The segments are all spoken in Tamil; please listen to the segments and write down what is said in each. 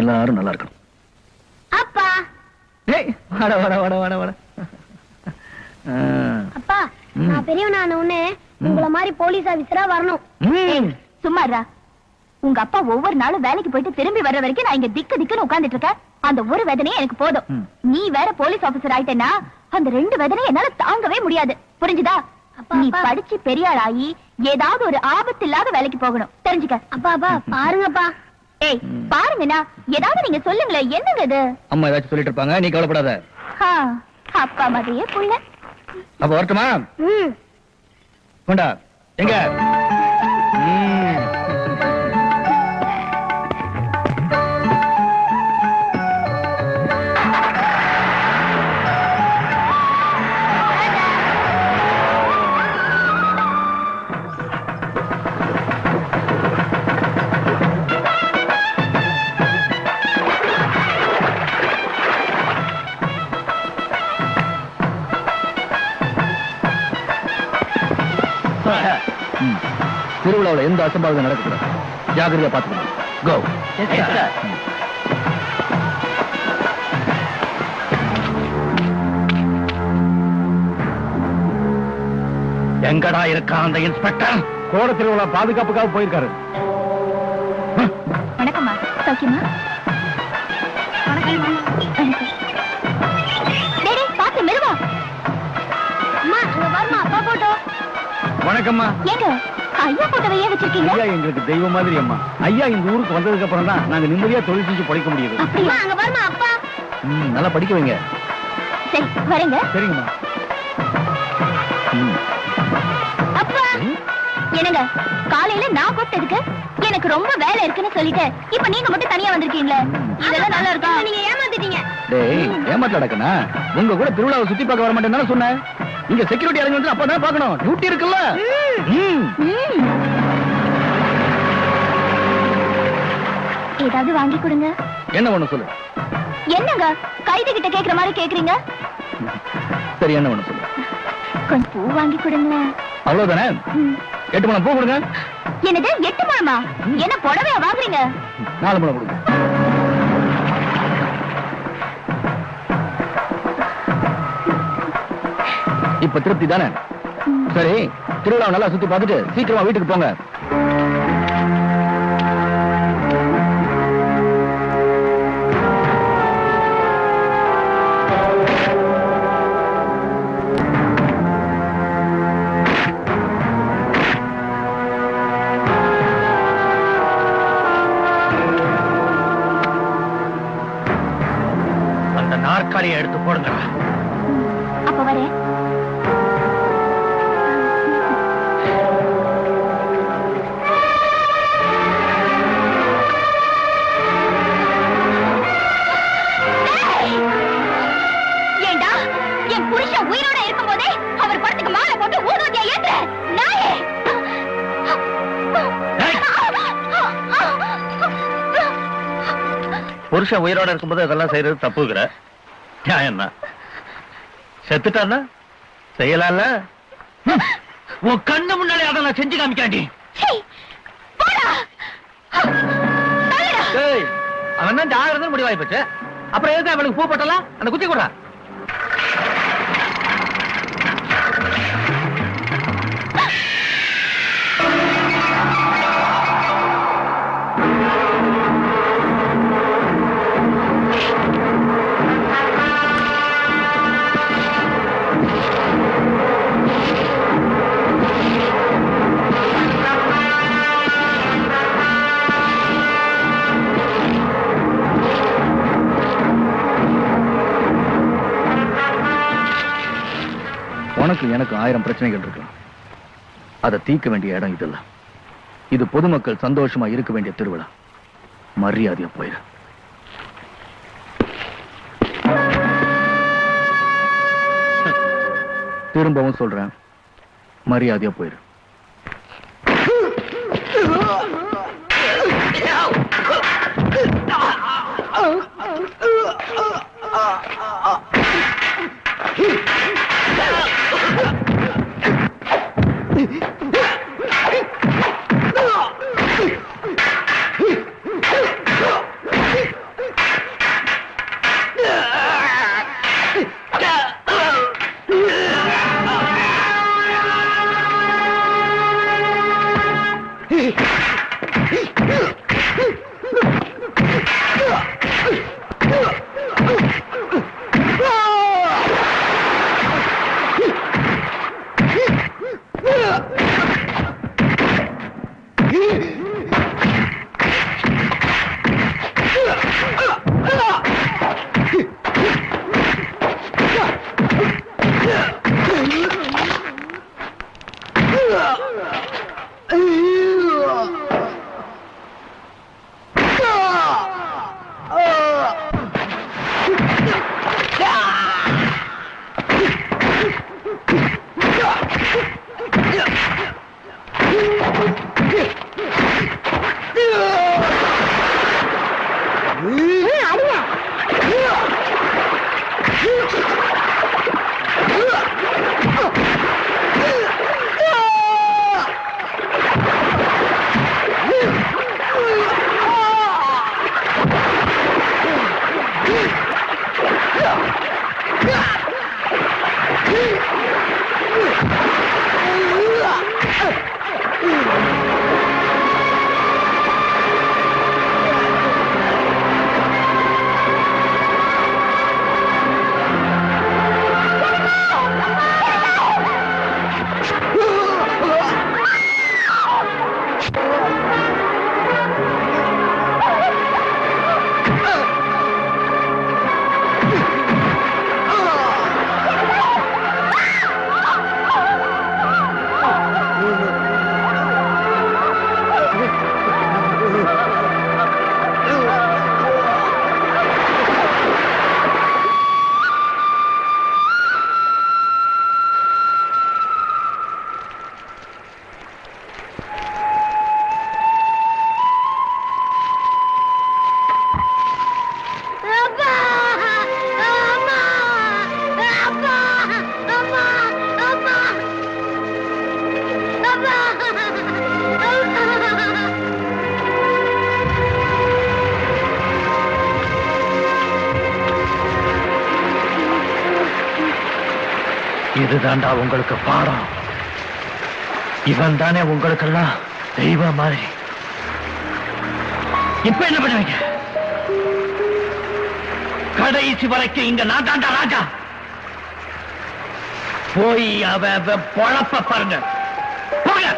எல்லாரும் நல்லா இருக்கணும். அப்பா வாட வாட வாட வாட வாட. அப்பா நான் பெரியவனான உடனே உங்கள மாதிரி போலீஸ் ஆபீசரா வரணும். சும்மாரா, உங்க அப்பா ஒவ்வொரு நாளும் வேலைக்கு போயிட்டு திரும்பி வர்ற வரைக்கும் நான் இங்க திக்கு திக்குன்னு உட்கார்ந்துட்டு இருக்கேன். அந்த ஒரு வேதனையே எனக்கு போதும். நீ வேற போலீஸ் ஆபீசர் ஆயிட்டேன்னா அந்த 2 வேதனையும் என்னால தாங்கவே முடியாது. புரிஞ்சுதா? நீ படிச்சு பெரிய ஆளாயி ஏதாவது ஒரு ஆபத்து இல்லாத வேலைக்கு போகணும். தெரிஞ்சுக்க. அப்பா அப்பா பாருங்கப்பா. ஏய் பாருங்கண்ணா, ஏதாவது நீங்க சொல்லுங்களேன். என்னங்க இது? அம்மா ஏதாச்சும் சொல்லிட்டு இருப்பாங்க, நீ கவலைப்படாத. அப்பா மாதிரியே புள்ள. அப்ப வரட்டுமா? கொண்டா எங்க? திருவிழாவில் எந்த அசம்பாவிதம் நடக்கக்கூடாது. ஜாகிரதையா பார்த்துக்கணும். கோ. எங்கடா இருக்கான் அந்த இன்ஸ்பெக்டர்? கோட திருவிழா பாதுகாப்புக்காக போயிருக்காரு. வணக்கம்மா. சௌக்கியமா? பார்த்து மெதுவா. அம்மா அங்க பாருமா அப்பா போட்டோ. வணக்கம்மா. ஏங்க ஐயா போட்டோவையே வச்சிருக்கீங்க? ஐயா எங்களுக்கு தெய்வம் மாதிரி அம்மா. ஐயா இந்த ஊருக்கு வந்ததுக்கு அப்புறம் தான் நாங்க நிம்மதியா தொழில் செஞ்சு படிக்க முடியுது. அம்மா அங்க பாருமா அப்பா. நல்லா படிக்க வைங்க. சரி வரேங்க. சரிங்கம்மா. அப்பா என்னங்க காலையில நான் கூப்பிட்டதுக்கு எனக்கு ரொம்ப வேலை இருக்குன்னு சொல்லிட்டு இப்ப நீங்க மட்டும் தனியா வந்திருக்கீங்களே, இதெல்லாம் நல்லா இருக்கா? நீங்க ஏமாத்திட்டீங்க. டேய் ஏமாத்தல நடக்கனா? உங்க கூட திருவிழாவை சுத்தி பார்க்க வர மாட்டேன்னு தானே சொன்னேன். இங்க செக்யூரிட்டி ஆளுங்க வந்து அப்பதான் பார்க்கணும். டியூட்டி இருக்குல்ல. ஏதாவது வாங்கி கொடுங்க. என்ன ஒண்ணு சொல்லு. என்னங்க கைது கிட்ட கேக்குற மாதிரி கேக்குறீங்க? சரி என்ன ஒண்ணு சொல்லு. கொஞ்சம் பூ வாங்கி கொடுங்க. அவ்வளவுதானே? 8 முழம் பூ கொடுங்க. என்னது 8 முழமா? என்ன புடவையா வாங்குறீங்க? 4 முழம் கொடுங்க. இப்ப திருப்தி தானே? சரி திருவிழாவை நல்லா சுத்தி பார்த்துட்டு சீக்கிரமா வீட்டுக்கு போங்க. அந்த நாற்காலியை எடுத்து போடுங்க. அப்ப வரேன். உயிரோட இருக்கும் போதே அவர் படத்துக்கு மாலை போட்டு ஊதுவதியா ஏற்ற நாயே! புருஷன் உயிரோட இருக்கும்போது அதெல்லாம் செய்யறது தப்புங்கிற நியாயம் தான். செத்துட்டான்னா செய்யலாம்ல. உன் கண்ணு முன்னாலே அதை நான் செஞ்சு காமிக்காண்டி. அவன் தான் ஜாகிரதை முடிவாய் போச்சு. அப்புறம் எதுக்கு அவனுக்கு பூ போட்டலாம்? அந்த குத்தி கூட உனக்கு எனக்கு 1000 பிரச்சனைகள் இருக்கலாம். அதை தீர்க்க வேண்டிய இடம் இதெல்லாம். இது பொதுமக்கள் சந்தோஷமா இருக்க வேண்டிய திருவிழா. மரியாதையா போயிரு. திரும்பவும் சொல்றேன், மரியாதையா போயிரு. இதுதான்டா உங்களுக்கு பாடம். இவன் தானே உங்களுக்கெல்லாம் தெய்வம் மாதிரி. இப்ப என்ன பண்ணுவீங்க? கடைசி வரைக்கும் இங்க நான் தாண்டா ராஜா. போய் அவ பொழப்ப பாருங்க. போங்க.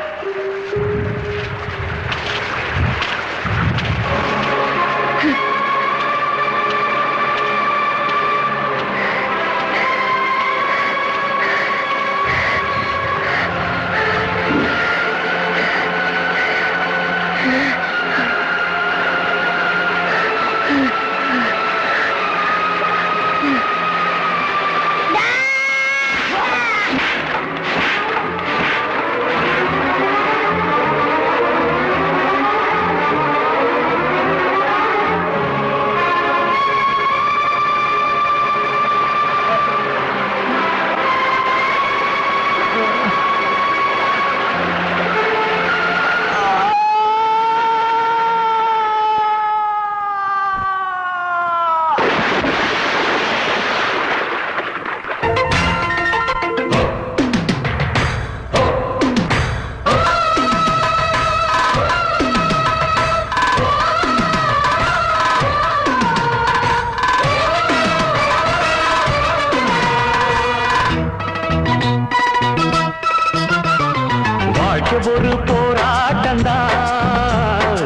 ஒரு போராட்டந்தா,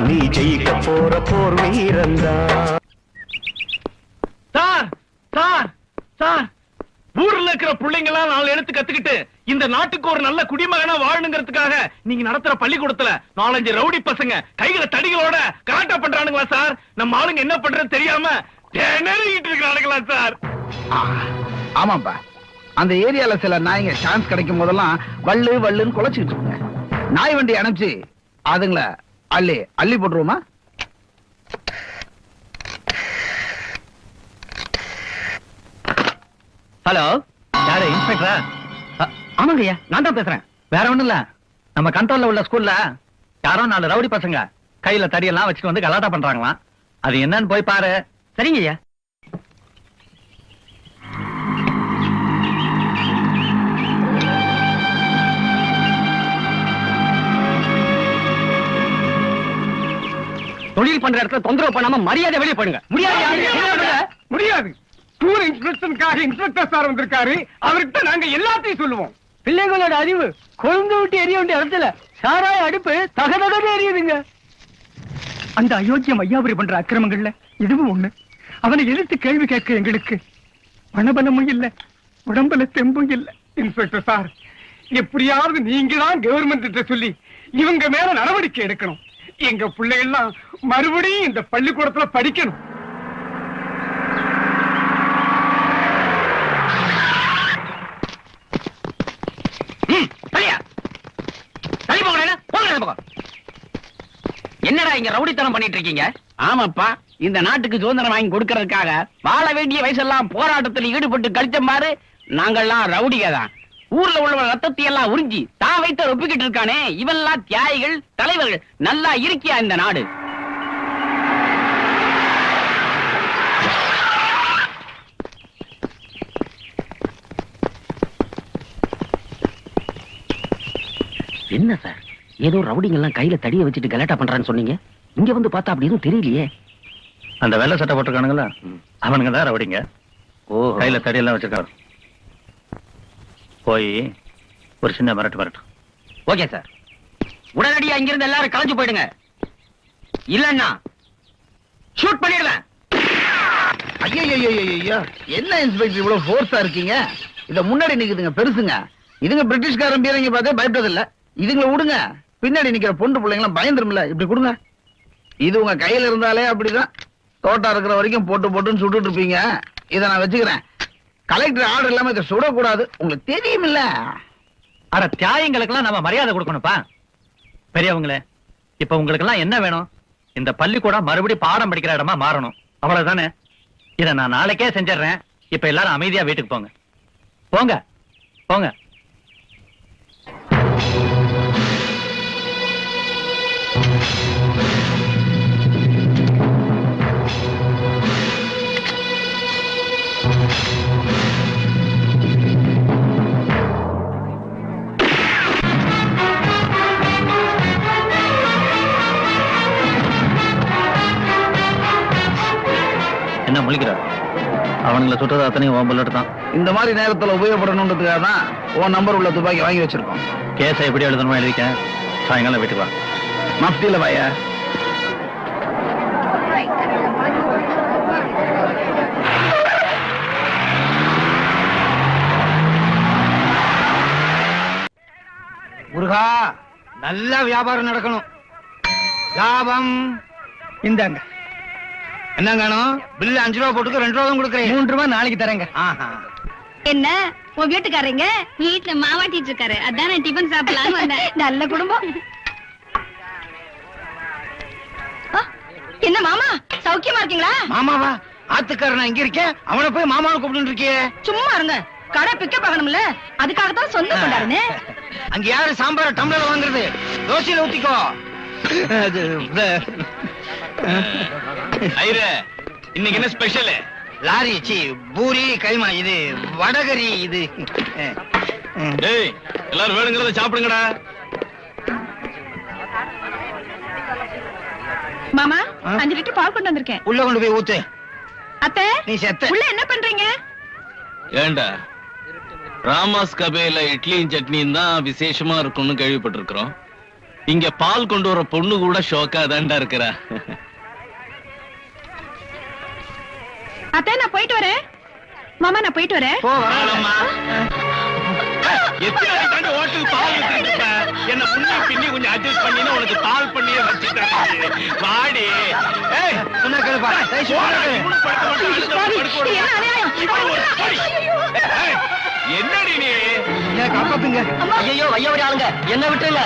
நீ ஜெயிக்க போற போர் வீரந்தா. சார் சார் சார், ஊர்ல இருக்கிற பிள்ளைங்களா 4 எழுத்து கத்துக்கிட்டு இந்த நாட்டுக்கு ஒரு நல்ல குடிமகனா வாழணுங்கிறதுக்காக நீங்க நடத்துற பள்ளிக்கூடத்துல 4-5 ரவுடி பசங்க கையில தடிகளோட கலாட்டா பண்றானுங்களா சார்? நம்ம ஆளுங்க என்ன பண்றது தெரியாம திணறிட்டு இருக்கானுங்களா சார்? ஆமாப்பா, அந்த ஏரியால சில நாய்ங்க சான்ஸ் கிடைக்கும் போதெல்லாம் வள்ளு வள்ளுன்னு குலைச்சிட்டு இருக்குங்க. நாய் வண்டி அனுப்பிச்சு அதுங்கள அள்ளி அள்ளி போட்டுருவோமா? ஹலோ, யாரு? இன்ஸ்பெக்டரா? ஆமாங்க ஐயா, நான் தான் பேசுறேன். வேற ஒண்ணும் இல்ல, நம்ம கண்ட்ரோல்ல உள்ள ஸ்கூல்ல யாரோ 4 ரவுடி பசங்க கையில தடியெல்லாம் வச்சுட்டு வந்து கலாட்டா பண்றாங்களாம். அது என்னன்னு போய் பாரு. சரிங்க ஐயா. தொழில் பண்ற இடத்துல தொந்தரவு பண்ணாம மரியாதை வெளியே போடுங்க. முடியாது. டூர் இன்ஸ்பெக்ஷனுக்காக இன்ஸ்பெக்டர் சார் வந்திருக்காரு. அவர்கிட்ட நாங்க எல்லாத்தையும் சொல்லுவோம். பிள்ளைங்களோட அறிவு கொழுந்து விட்டு எரிய வேண்டிய இடத்துல சாராய அடுப்பு தகதகன்னு எரியுதுங்க. அந்த அயோக்கியம் ஐயாபுரி பண்ற அக்கிரமங்கள்ல இதுவும் ஒண்ணு. அவனை எதிர்த்து கேள்வி கேட்க எங்களுக்கு பணபலமும் இல்ல, உடம்புல தெம்பும் இல்ல. இன்ஸ்பெக்டர் சார், எப்படியாவது நீங்க தான் கவர்மெண்ட் கிட்ட சொல்லி இவங்க மேல நடவடிக்கை எடுக்கணும். எங்க பிள்ளைகள்லாம் மறுபடியும் இந்த பள்ளிக்கூடத்துல படிக்கணும். என்னடா இங்க ரவுடித்தனம் பண்ணிட்டு இருக்கீங்க? ஆமாப்பா, இந்த நாட்டுக்கு சுதந்திரம் வாங்கி கொடுக்கறதுக்காக வாழ வேண்டிய வயசெல்லாம் போராட்டத்தில் ஈடுபட்டு கழிச்ச மாதிரி நாங்கெல்லாம் ரவுடிக தான். ஊர்ல உள்ள ரத்தத்தை எல்லாம் உறிஞ்சி தான் வைத்த ஒப்பிக்கிட்டு இருக்கானே, இவெல்லாம் தியாகிகள், தலைவர்கள். நல்லா இருக்கியா இந்த நாடு? என்ன சார், ஏதோ ரவுடிங்க எல்லாம் கையில தடிய வச்சுட்டு கலாட்டா பண்றான்னு சொன்னீங்க. இங்க வந்து பார்த்தா அப்படி எதுவும் தெரியலையே. அந்த வெள்ளை சட்டை போட்டிருக்கானுங்களா, அவனுங்க தான் ரவுடிங்க. ஓ, கையில தடியெல்லாம் வச்சிருக்காரு. போய் ஒரு சின்ன மிரட்டு. Okay sir. உடனடியா இங்கிருந்து எல்லாரும் கலைஞ்சு போயிடுங்க, இல்லன்னா ஷூட் பண்ணிடுவேன். ஐயோ, என்ன இன்ஸ்பெக்டர் இவ்வளவு ஃபோர்ஸா இருக்கீங்க? இத முன்னாடி நிக்குதுங்க பெருசுங்க. இதுங்க பிரிட்டிஷ்காரன் பீரங்க பார்த்தே பயப்பட்டது இல்ல. இதுங்களை விடுங்க, பின்னாடி நிக்கிற பொண்டு பிள்ளைங்களாம் பயந்துரும்ல. இப்படி கொடுங்க. இது உங்க கையில இருந்தாலே அப்படிதான். தோட்டம் இருக்கிற வரைக்கும் போட்டுன்னு சுட்டுட்டு இருப்பீங்க. இதை நான் வச்சுக்கிறேன். கலெக்டர் ஆர்டர் இல்லாம இதை சுடக்கூடாது, உங்களுக்கு தெரியுமில்ல. அட, தியாயங்களுக்கெல்லாம் நம்ம மரியாதை கொடுக்கணும்ப்பா. பெரியவங்களே, இப்ப உங்களுக்கு எல்லாம் என்ன வேணும்? இந்த பள்ளிக்கூடம் மறுபடியும் பாடம் படிக்கிற இடமா மாறணும், அவ்வளவுதானே? இதை நான் நாளைக்கே செஞ்சிடறேன். இப்ப எல்லாரும் அமைதியா வீட்டுக்கு போங்க. போங்க போங்க. என்ன முழிக்கிறார்? அவனுங்களை சுட்டது அத்தனையும் உன் புல்லட் தான். இந்த மாதிரி நேரத்துல உபயோகப்படணுன்றதுக்காக தான் உன் நம்பர் உள்ள துப்பாக்கி வாங்கி வச்சிருக்கோம். கேஸை எப்படி எழுதணுமோ எழுதிக்க. சாயங்காலம் வீட்டுக்கு வா. மஃப்தியில வாயா. முருகா, நல்ல வியாபாரம் நடக்கணும். லாபம் இந்தாங்க. என்ன வேணும்? பில்லு 5 ரூபா போட்டுக்கு 2 ரூபா தான் கொடுக்குறேன். 3 ரூபாய் நாளைக்கு தரேங்க. என்ன உன் வீட்டுக்காரங்க வீட்டுல மாவாட்டிட்டு இருக்காரு, அதான் நான் டிபன் சாப்பிடலான்னு வந்தேன். நல்ல குடும்பம். என்ன மாமா, சௌக்கியமா இருக்கீங்களா? மாமாவா? ஆத்துக்காரன் நான் இங்க இருக்கேன், அவனை போய் மாமாவை கூப்பிட்டு இருக்கியே. சும்மா இருங்க, கடை பிக்கப் ஆகணும்ல, அதுக்காக தான் சொந்த கொண்டாடுன்னு. அங்க யாரு சாம்பார டம்ளர் வாங்குறது? தோசையில ஊத்திக்கோ. இன்னைக்கு என்ன ஸ்பெஷல்? லாரி, பூரி, கைமா, இது வடகரி, இது. எல்லாரும் வேணுங்கிறத சாப்பிடுங்கடா. மாமா, 5 லிட்டர் பால் கொண்டு வந்திருக்கேன். உள்ள கொண்டு போய் ஊத்து. அத்தை, நீ செத்த. உள்ள என்ன பண்றீங்க? ஏண்டா, ராமாஸ் கபேல இட்லியும் சட்னியும் தான் விசேஷமா இருக்கும்னு கேள்விப்பட்டிருக்கிறோம். இங்க பால் கொண்டு வர பொண்ணு கூட ஷோக்கா தான்டா இருக்கிறா. அத்தை, நான் போயிட்டு வரேன். மாமா, நான் போயிட்டு வரேன். ஹோட்டல் பால் என்ன முன்னே பின்னி கொஞ்சம் அட்ஜஸ்ட் பண்ணி உனக்கு பால் பண்ணியே வச்சுட்டாங்க. வாடி. சொன்னா கேளுப்பா. என்னடி நீ? காப்பாத்துங்க. ஐயோ, ஐயோடி ஆளுங்க, என்ன விட்டுருங்க.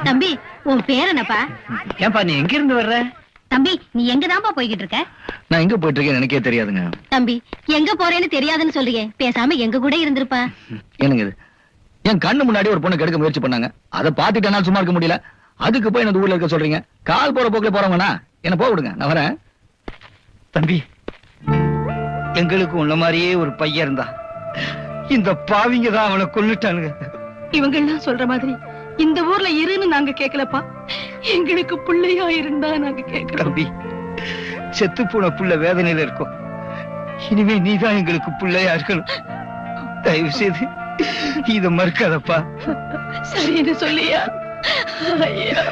தம்பி உன் பேர் என்னப்பா? ஏன்பா நீ எங்க இருந்து வர்ற? தம்பி நீ எங்கதான்ப்பா போய்கிட்டு இருக்க? நான் எங்க போயிட்டு இருக்கேன் எனக்கே தெரியாதுங்க. தம்பி எங்க போறேன்னு தெரியாதுன்னு சொல்றியே, பேசாம எங்க கூட இருந்திருப்பா. என்னங்க இது? என் கண்ணு முன்னாடி ஒரு பொண்ணு கெடுக்க முயற்சி பண்ணாங்க. அதை பார்த்துட்டு என்னால சும்மா இருக்க முடியல. அதுக்கு போய் என்ன ஊர்ல இருக்க சொல்றீங்க? கால் போற போக்குல போறவங்கண்ணா என்ன போக விடுங்க, நான் வரேன். தம்பி, எங்களுக்கு உன்ன மாதிரியே ஒரு பையன் இருந்தா, இந்த பாவிங்க தான் அவனை கொன்னுட்டானுங்க. இவங்க எல்லாம் சொல்ற மாதிரி இந்த ஊர்ல இருன்னு நாங்க கேட்கலப்பா. எங்களுக்கு பிள்ளையா இருந்தா நாங்க கேட்கிறோம். தம்பி, செத்து போன புள்ள வேதனையில இருக்கும். இனிமே நீதான் எங்களுக்கு பிள்ளையா இருக்கணும். தயவு செய்து இத மறுக்காதப்பா. சரின்னு சொல்லியா? ஐயா,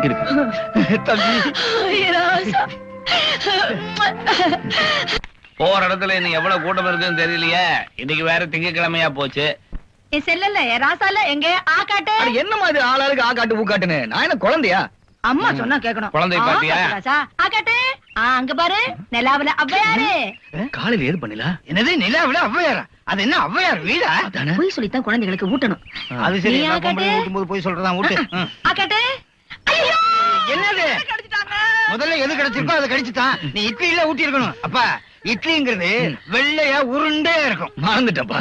இருக்கு தம்பி. ராசா. போற இடத்துல இன்னும் எவ்வளவு கூட்டம் இருக்குன்னு தெரியலையே. இன்னைக்கு வேற திங்கக்கிழமையா போச்சு. என் செல்லல ராசால எங்க ஆ காட்டு. அட, என்ன மாதிரி ஆளாளுக்கு ஆ காட்டு ஊ காட்டுன்னு? நான் என்ன குழந்தையா? அம்மா சொன்னா கேட்கணும். குழந்தைய பாத்தியா? ராசா ஆ காட்டு. அங்க பாரு நிலாவுல ஔவையாரு. காலையில ஏது பண்ணல? என்னது நிலாவில ஔவையாரா? அது என்ன ஔவையார் வீடா? போய் சொல்லித்தான் குழந்தைகளுக்கு ஊட்டணும். அது சரி. நீ ஆ காட்டு. ஊட்டும்போது போய் சொல்றதா ஊட்டு. ஆ காட்டு. ஐயோ, என்னது? கடிச்சிட்டாங்க. முதல்ல எது கிடைச்சிருக்கோ அதை கடிச்சுட்டான். நீ இட்லியில ஊட்டி இருக்கணும். அப்பா, இட்லிங்கிறது வெள்ளையா உருண்டே இருக்கும். மறந்துட்டப்பா.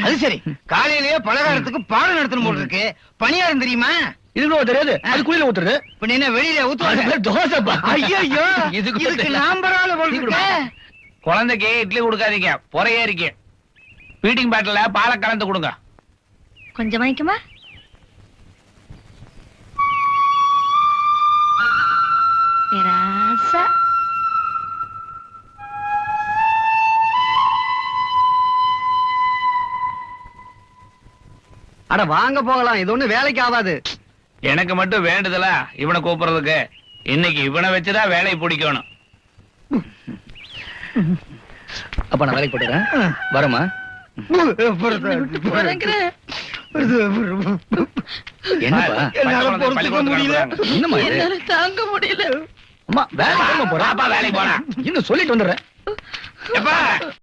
அது சரி, காலையிலேயே பலகாரத்துக்கு பாடம் நடத்தணும் போல இருக்கு. பணியாரம் தெரியுமா? இது தெரியாது. அது குளியில ஊத்துறது. இப்ப என்ன வெளியில ஊத்துவாங்க? தோசைப்பா. ஐயோ, இதுக்கு இதுக்கு நாம்பரால போல இருக்கு. குழந்தைக்கு இட்லி கொடுக்காதீங்க, பொறையே இருக்கு. ஃபீடிங் பாட்டில பாலை கலந்து கொடுங்க. கொஞ்சம் வாங்கிக்குமா? ராசா. அட வாங்க போகலாம். இது ஒண்ணு வேலைக்கு ஆகாது. எனக்கு மட்டும் வேண்டுதலா இவனை கூப்பிடுறதுக்கு? இன்னைக்கு இவனை வச்சுதான் வேலையை பிடிக்கணும். அப்ப நான் வேலைக்கு போட்டுறேன். வரமா? என்னப்பா? என்னால பொறுத்துக்க முடியல. என்னம்மா இது? என்னால தாங்க முடியல. அம்மா வேலைக்கு போறேன். பாப்பா வேலைக்கு போனா இன்னும் சொல்லிட்டு வந்துடுறேன். எப்பா